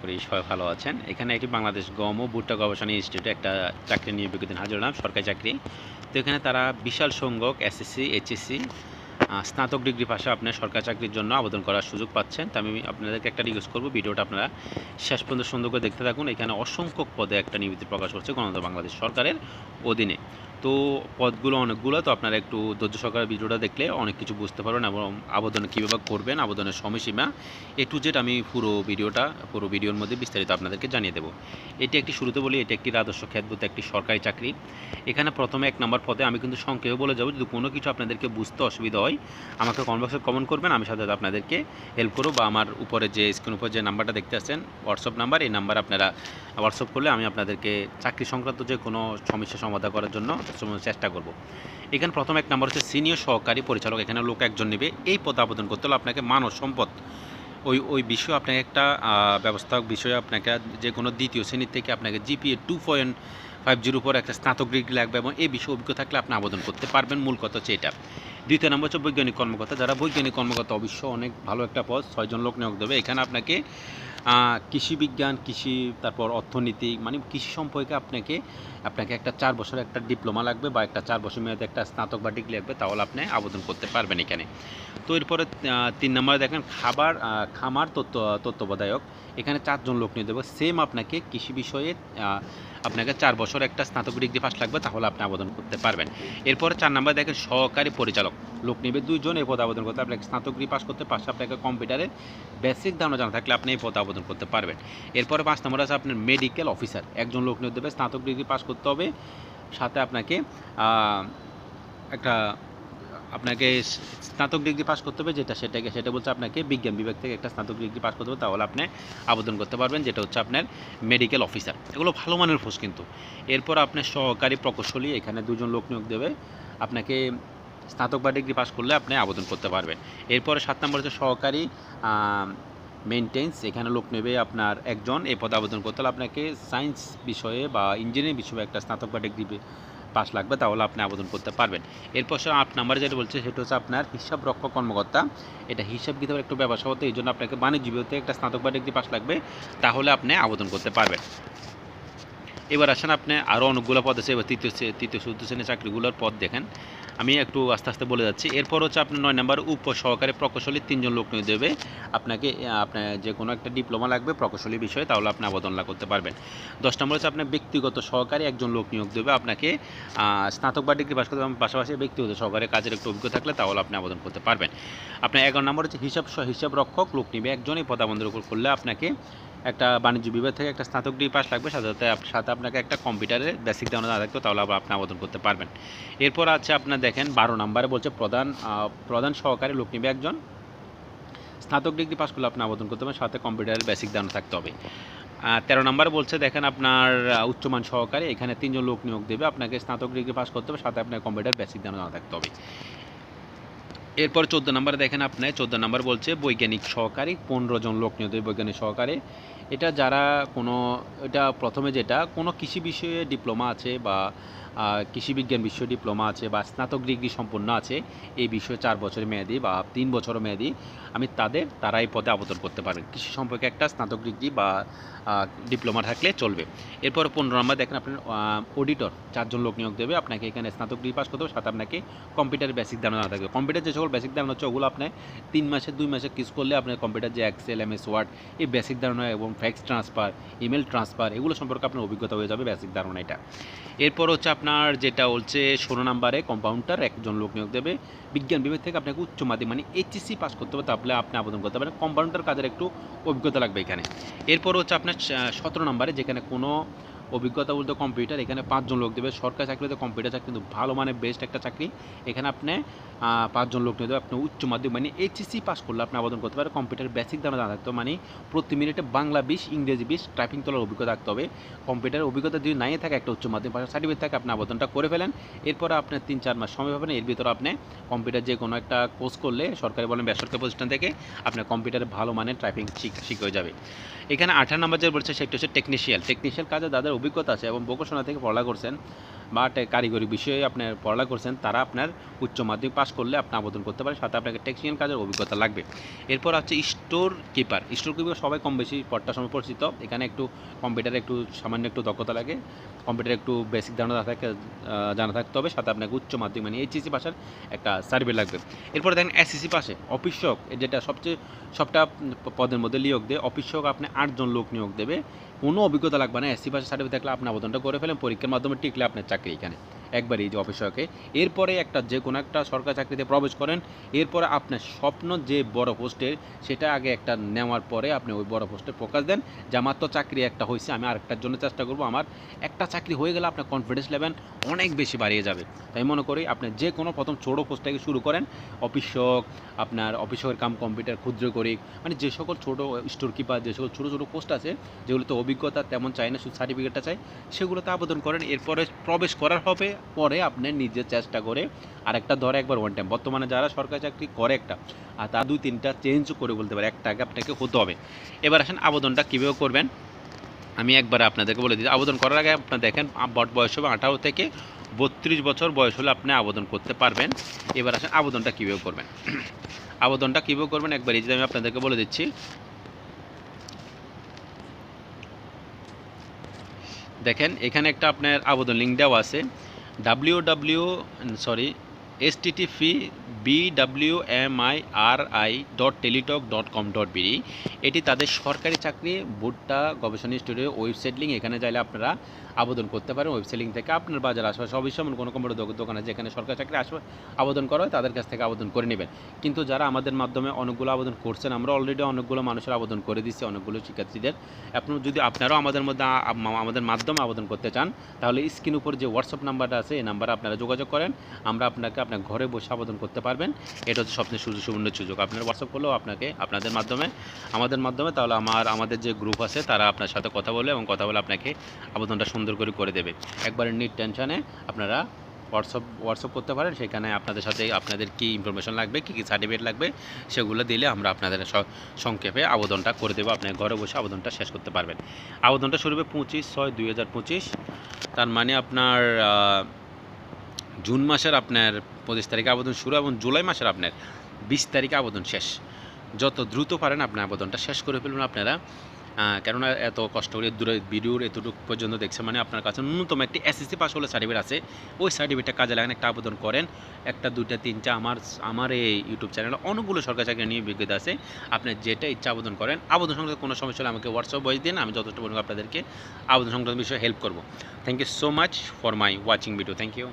করি সবাই ভালো আছেন। এখানে একটি বাংলাদেশ গম ও ভুট্টা গবেষণা ইনস্টিটিউটে একটা চাকরি নিয়োগ বিজ্ঞপ্তি হাজির হলাম, সরকারি চাকরি। তো এখানে তারা বিশাল সংখ্যক এসএসসি, এইচএসসি স্নাতক ডিগ্রি পাশে আপনার সরকারি চাকরির জন্য আবেদন করার সুযোগ পাচ্ছেন। তো আমি আপনাদেরকে একটা রিকোয়েস্ট করব, ভিডিওটা আপনারা শেষ পর্যন্ত সুন্দর করে দেখতে থাকুন। এখানে অসংখ্য পদে একটা নিয়োগ প্রকাশ হচ্ছে গণতন্ত্র বাংলাদেশ সরকারের অধীনে। তো পদগুলো অনেকগুলো, তো আপনারা একটু ধৈর্য সহকারে ভিডিওটা দেখলে অনেক কিছু বুঝতে পারবেন এবং আবেদন কীভাবে করবেন, আবেদনের সময়সীমা A to Z আমি পুরো ভিডিওর মধ্যে বিস্তারিত আপনাদেরকে জানিয়ে দেবো। এটি একটি, শুরুতে বলি, এটি একটি রাজস্ব খ্যাতভূত একটি সরকারি চাকরি। এখানে প্রথমে 1 নম্বর পদে আমি কিন্তু সংক্ষেপে বলে যাবো, যদি কোনো কিছু আপনাদেরকে বুঝতে অসুবিধা হয় আমাকে কমেন্ট বক্সে কমেন্ট করবেন, আমি সাথে সাথে আপনাদেরকে হেল্প করবো, বা আমার উপরে যে স্ক্রিন উপর যে নাম্বারটা দেখতে পাচ্ছেন হোয়াটসঅ্যাপ নাম্বার, এই নাম্বার আপনারা হোয়াটসঅ্যাপ করলে আমি আপনাদেরকে চাকরি সংক্রান্ত যে কোনো সমস্যা সমাধান করার জন্য চেষ্টা করব। এখানে প্রথম 1 নম্বর হচ্ছে সিনিয়র সহকারী পরিচালক। এখানে লোক একজন নেবে। এই পদে আবেদন করতে হলে আপনাকে মানব সম্পদ ওই বিষয়ে আপনাকে একটা ব্যবস্থাপক বিষয়ে আপনাকে যে কোনো দ্বিতীয় শ্রেণীর থেকে আপনাকে জিপিএ 2.50 উপর একটা স্নাতক ডিগ্রি লাগবে, এবং এই বিষয়ে অভিজ্ঞতা থাকলে আপনি আবেদন করতে পারবেন। মূল কথা হচ্ছে এটা। দ্বিতীয় নম্বর হচ্ছে বৈজ্ঞানিক কর্মকর্তা। যারা বৈজ্ঞানিক কর্মকর্তা, অবশ্য অনেক ভালো একটা পদ, 6 জন লোক নিয়োগ দেবে। এখানে আপনাকে কৃষি বিজ্ঞান, তারপর অর্থনীতি, মানে কৃষি সম্পর্কে আপনাকে একটা 4 বছরের একটা ডিপ্লোমা লাগবে, বা একটা 4 বছর মেয়াদে একটা স্নাতক বা ডিগ্রি লাগবে, তাহলে আপনি আবেদন করতে পারবেন এখানে। তো এরপরে 3 নম্বরে দেখেন খামার তত্ত্বাবধায়ক। এখানে 4 জন লোক নিয়ে দেবো। সেম আপনাকে কৃষি বিষয়ে আপনাকে 4 বছর একটা স্নাতক ডিগ্রি পাস লাগবে, তাহলে আপনি আবেদন করতে পারবেন। এরপরে 4 নম্বরে দেখেন সহকারী পরিচালক। লোক নেবে 2 জন। এই পদে আবেদন করতে আপনাকে স্নাতক ডিগ্রি পাস করতে, পাশে আপনাকে কম্পিউটারের বেসিক ধারণা জানা থাকলে আপনি এই পদে আবেদন করতে পারবেন। এরপরে 5 নম্বর আছে আপনার মেডিকেল অফিসার। একজন লোক নিয়োগ দেবে, স্নাতক ডিগ্রি পাস করতে হবে, সাথে একটা আপনাকে স্নাতক ডিগ্রি পাস করতে হবে, সেটা বলছে আপনাকে বিজ্ঞান বিভাগ থেকে একটা স্নাতক ডিগ্রি পাস করতে হবে, তাহলে আপনি আবেদন করতে পারবেন, যেটা হচ্ছে আপনার মেডিকেল অফিসার। এগুলো ভালো মানের পোস্ট কিন্তু। এরপর আপনার সহকারী প্রকৌশলী। এখানে 2 জন লোক নিয়োগ দেবে। আপনাকে স্নাতক বা ডিগ্রি পাস করলে আপনি আবেদন করতে পারবেন। এরপরে 7 নম্বর হচ্ছে সহকারী মেইনটেন্স। এখানে লোক নেবে আপনার একজন। এই পদে আবেদন করতে হলে আপনাকে সায়েন্স বিষয়ে বা ইঞ্জিনিয়ারিং বিষয়ে একটা স্নাতক বা ডিগ্রি পাস লাগবে, তাহলে আপনি আবেদন করতে পারবেন। এরপর 8 নম্বরে যেটা বলছে সেটা হচ্ছে আপনার হিসাব রক্ষক কর্মকর্তা। এটা হিসাব কিতাবের একটু ব্যবসা হতে, এই জন্য আপনাকে বাণিজ্য বিভাগে একটা স্নাতক বা ডিগ্রি পাস লাগবে, তাহলে আপনি আবেদন করতে পারবেন। এবার আসেন, আপনি আরও অনেকগুলো পদ আছে। এবার তৃতীয় চতুর্থ শ্রেণীর চাকরিগুলোর পদ দেখেন, আমি একটু আস্তে আস্তে বলে যাচ্ছি। এরপর হচ্ছে আপনার 9 নম্বর উপসহকারী প্রকৌশলী। 3 জন লোক নিয়োগ দেবে। আপনার যে কোনো একটা ডিপ্লোমা লাগবে প্রকৌশলী বিষয়ে, তাহলে আপনি আবেদন করতে পারবেন। 10 নম্বর হচ্ছে আপনার ব্যক্তিগত সহকারী। একজন লোক নিয়োগ দেবে। আপনাকে স্নাতক বা ডিগ্রি পাস করতে হবে, পাশাপাশি ব্যক্তিগত সহকারী কাজের একটু অভিজ্ঞতা থাকলে তাহলে আপনি আবেদন করতে পারবেন। আপনার 11 নম্বর হচ্ছে হিসাব রক্ষক। লোক নিবে একজন। এই পদ আবেদনের উপর করলে আপনাকে একটা বাণিজ্য বিভাগ থেকে একটা স্নাতক ডিগ্রি পাস লাগবে, সাথে আপনাকে একটা কম্পিউটারের বেসিক ধারণা থাকতো, তাহলে আপনি আবেদন করতে পারবেন। এরপর আছে আপনার দেখেন 12 নম্বরে বলছে প্রধান সহকারী। লোক নিবে একজন। স্নাতক ডিগ্রি পাস করলে আপনি আবেদন করতে পারবেন, সাথে কম্পিউটারের বেসিক ধারণা থাকতে হবে। 13 নম্বরে বলছে দেখেন আপনার উচ্চমান সহকারী। এখানে 3 জন লোক নিয়োগ দেবে। আপনাকে স্নাতক ডিগ্রি পাস করতে হবে, সাথে আপনার কম্পিউটার বেসিক ধারণা থাকতে হবে। এরপর 14 নম্বরে দেখেন আপনার 14 নম্বর বলছে বৈজ্ঞানিক সহকারী। 15 জন লোক নিয়োগ দেবে বৈজ্ঞানিক সহকারী। এটা প্রথমে যেটা কোনো কৃষি বিষয়ে ডিপ্লোমা আছে, বা কৃষি বিজ্ঞান বিষয়ে ডিপ্লোমা আছে, বা স্নাতক ডিগ্রি সম্পন্ন আছে এই বিষয়ে 4 বছরের মেয়াদি বা 3 বছরের মেয়াদি, তারা এই পদে আবেদন করতে পারবেন। কৃষি সম্পর্কে একটা স্নাতক ডিগ্রি বা ডিপ্লোমা থাকলে চলবে। এরপর 15 নম্বর দেখেন আপনার অডিটর। 4 জন লোক নিয়োগ দেবে। আপনাকে এখানে স্নাতক ডিগ্রি পাস করতে হবে, সাথে আপনাকে কম্পিউটারের বেসিক ধারণা থাকবে। কম্পিউটার যে সকল বেসিক ধারণা হচ্ছে ওগুলো আপনি 3 মাসে 2 মাসে কিস করলে আপনার কম্পিউটার যে এক্সেল, এমএস ওয়ার্ড, এই বেসিক ধারণা এবং ফ্যাক্স ট্রান্সফার, ইমেল ট্রান্সফার, এগুলো সম্পর্কে আপনার অভিজ্ঞতা হয়ে যাবে বেসিক ধারণা এটা। এরপর হচ্ছে আপনার যেটা হচ্ছে 16 নম্বরে কম্পাউন্ডার। একজন লোক নিয়োগ দেবে। বিজ্ঞান বিভাগ থেকে আপনাকে উচ্চ মাধ্যমিক মানে এইচএসসি পাস করতে হবে, তাহলে আপনি আবেদন করতে পারেন। কম্পাউন্ডার কাজের একটু অভিজ্ঞতা লাগবে এখানে। এরপর হচ্ছে আপনার 17 নম্বরে, যেখানে কোনো অভিজ্ঞতা বলতে কম্পিউটার। এখানে 5 জন লোক দেবে। সরকারি চাকরিতে কম্পিউটার চাকরি কিন্তু ভালো মানে বেস্ট একটা চাকরি। এখানে আপনি 5 জন লোক নিয়ে দেবে। আপনি উচ্চ মাধ্যমিক মানে এইচএসসি পাস করলে আপনি আবেদন করতে পারেন। কম্পিউটার বেসিক ধারণা জানা থাকতে হবে, মানে প্রতি মিনিটে বাংলা 20, ইংরেজি 20 টাইপিং তোলার অভিজ্ঞতা থাকতে হবে। কম্পিউটারের অভিজ্ঞতা যদি নাই থাকে, একটা উচ্চ মাধ্যমিক পাশের সার্টিফিকেট থাকে, আপনি আবেদনটা করে ফেলেন। এরপরে আপনার 3-4 মাস সময় পাবেন। এর ভিতরে আপনি কম্পিউটার যে কোনো একটা কোর্স করলে, সরকারি বলেন বেসরকারি প্রতিষ্ঠান থেকে, আপনার কম্পিউটারে ভালো মানের টাইপিং শিখ হয়ে যাবে। এখানে 18 নম্বর যে বলছে সেটা হচ্ছে টেকনিশিয়াল কাজে যাদের অভিজ্ঞতা আছে এবং ভোকেশনাল থেকে পড়ালেখা করছেন, বা কারিগরি বিষয়ে আপনার পড়ালেখা করছেন তারা আপনার উচ্চ মাধ্যমিক পাস করলে আপনি আবেদন করতে পারেন, সাথে আপনাকে টেকনিক্যাল কাজের অভিজ্ঞতা লাগবে। এরপর হচ্ছে স্টোর কিপার। স্টোর কিপার সবাই কম বেশি পদটা সময় পরিচিত। এখানে একটু কম্পিউটারে একটু সামান্য একটু দক্ষতা লাগে, কম্পিউটারে একটু বেসিক জানা থাকতে হবে, সাথে আপনাকে উচ্চ মাধ্যমিক মানে এইচএসসি পাশের একটা সার্ভে লাগবে। এরপরে দেখেন এসএসসি পাশে অফিসক, যেটা সবটা পদের মধ্যে নিয়োগ দেয়। অফিসক আপনি 8 জন লোক নিয়োগ দেবে, কোনো অভিজ্ঞতা লাগবে না। এসসি পাশে সার্টিফিকেট থাকলে আপনি আবেদনটা করে ফেলেন, পরীক্ষার মাধ্যমে টিকলে আপনার চাকরি এখানে একবারই এই যে অফিসকে। এরপরে যে কোনো একটা সরকারি চাকরিতে প্রবেশ করেন, এরপরে আপনার স্বপ্ন যে বড় পোস্টের সেটা আগে একটা নেওয়ার পরে আপনি ওই বড় পোস্টে প্রকাশ দেন যে আমার তো চাকরি একটা হয়েছে, আমি আরেকটার জন্য চেষ্টা করব। আমার একটা চাকরি হয়ে গেলে আপনার কনফিডেন্স লেভেল অনেক বেশি বাড়িয়ে যাবে। তাই মনে করি আপনি যে কোনো প্রথম ছোটো পোস্ট থেকে শুরু করেন, অফিসক, আপনার অফিসকের কাম কম্পিউটার ক্ষুদ্র করি, মানে যে সকল ছোটো স্টোর কিপার, যে সকল ছোটো ছোটো পোস্ট আছে যেগুলোতে অভিজ্ঞতা তেমন চাই না, শুধু সার্টিফিকেটটা চাই, সেগুলোতে আবেদন করেন। এরপরে প্রবেশ করার হবে পরে আপনি নিজের চেষ্টা করে আরেকটা ধরে একবার ওয়ান টাইম। বর্তমানে যারা সরকারি চাকরি করে একটা, আর তার 2-3টা চেঞ্জ করে বলতে পারে, একটা আগে আপনাকে হতে হবে। এবার আসেন আবেদনটা কীভাবে করবেন আমি একবার আপনাদেরকে বলে দিই। আবেদন করার আগে আপনার দেখেন বয়স হবে 18 থেকে 32 বছর বয়স হলে আপনি আবেদন করতে পারবেন। এবার আসেন আবেদনটা কীভাবে করবেন। আবেদনটা কীভাবে করবেন একবার এই যে আমি আপনাদেরকে বলে দিচ্ছি। দেখেন এখানে একটা আপনার আবেদন লিঙ্ক দেওয়া আছে, http://bwmiri.teletalk.com.bd। এটি তাদের সরকারি চাকরি ভুট্টা গবেষণা ইনস্টিটিউটের ওয়েবসাইট লিঙ্ক। এখানে চাইলে আপনারা আবেদন করতে পারেন ওয়েবসাইট লিঙ্ক থেকে। আপনার বাজার আশেপাশে অবশ্যই এমন কোনো কম্পিউটার দোকান আছে যেখানে সরকারি চাকরি আবেদন করা হয়, তাদের কাছ থেকে আবেদন করে নেবেন। কিন্তু যারা আমাদের মাধ্যমে অনেকগুলো আবেদন করছেন, আমরা অলরেডি অনেকগুলো মানুষের আবেদন করে দিচ্ছি, অনেকগুলো শিক্ষার্থীদের। যদি আপনারাও আমাদের মাধ্যমে আবেদন করতে চান, তাহলে স্ক্রিন উপর যে হোয়াটসঅ্যাপ নাম্বারটা আছে এই নাম্বারে আপনারা যোগাযোগ করেন, আমরা আপনাকে আপনার ঘরে বসে আবেদন করতে পারবেন। এটা হচ্ছে সবচেয়ে সুবর্ণ সুযোগ। আপনারা হোয়াটসঅ্যাপ করলেও আপনাকে আমাদের মাধ্যমে তাহলে আমাদের যে গ্রুপ আছে তারা আপনার সাথে কথা বলে আপনাকে আবেদনটা সুন্দর করে দেবে। একবারে নিট টেনশনে আপনারা হোয়াটসঅ্যাপ করতে পারেন। সেখানে আপনাদের সাথে আপনাদের কী ইনফরমেশন লাগবে, কী সার্টিফিকেট লাগবে, সেগুলো দিলে আমরা আপনাদের সংক্ষেপে আবেদনটা করে দেবো। আপনি ঘরে বসে আবেদনটা শেষ করতে পারবেন। আবেদনটা শুরু হবে 25/6/2025, তার মানে আপনার জুন মাসের আপনার 25 তারিখে আবেদন শুরু এবং জুলাই মাসের আপনার 20 তারিখে আবেদন শেষ। যত দ্রুত পারেন আপনি আবেদনটা শেষ করে ফেলবেন আপনারা, কেননা এত কষ্ট করে ভিডিওর এতটুকু পর্যন্ত দেখছে মানে আপনার কাছে ন্যূনতম একটি এসএসসি পাস হলে সার্টিফিকেট আছে, ওই সার্টিফিকেটটা কাজে লাগান, একটা আবেদন করেন। 1, 2, 3 আমার এই ইউটিউব চ্যানেলে অনেকগুলো সরকারি চাকরি নিয়ে অভিজ্ঞতা আছে, আপনি যেটা ইচ্ছা আবেদন করেন। আবেদন সংক্রান্ত কোনো সমস্যা হলে আমাকে হোয়াটসঅ্যাপ ভয়েস দিন, আমি যথেষ্ট পরিমাণে আপনাদেরকে আবেদন সংক্রান্ত বিষয়ে হেল্প করবো। Thank you so much for my watching video. Thank you.